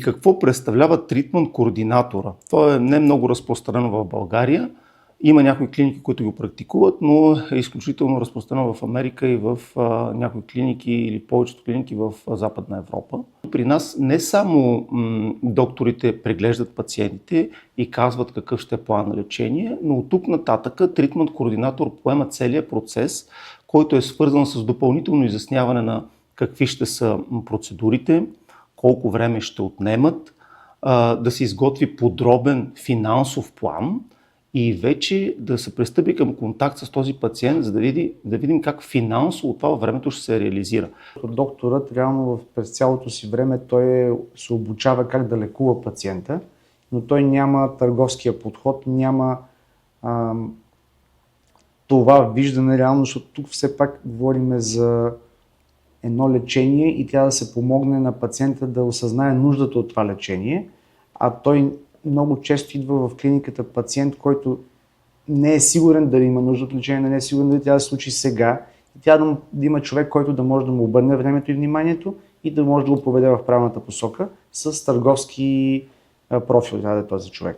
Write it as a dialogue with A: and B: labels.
A: какво представлява тритмент координатора? Това е не много разпространено в България. Има някои клиники, които го практикуват, но е изключително разпространено в Америка и в някои клиники или повечето клиники в Западна Европа. При нас не само докторите преглеждат пациентите и казват какъв ще е план на лечение, но от тук нататък тритмент координатор поема целият процес, който е свързан с допълнително изясняване на какви ще са процедурите, колко време ще отнемат, да се изготви подробен финансов план и вече да се пристъпи към контакт с този пациент, за да видим как финансово това във времето ще се реализира.
B: Докторът реално през цялото си време той се обучава как да лекува пациента, но той няма търговския подход, няма това виждане реално, защото тук все пак говорим за едно лечение и трябва да се помогне на пациента да осъзнае нуждата от това лечение, а той много често идва в клиниката пациент, който не е сигурен дали има нужда от лечение, не е сигурен дали трябва да се случи сега и трябва да има човек, който да може да му обърне времето и вниманието и да може да го поведе в правилната посока с търговски профил, трябва да е този човек.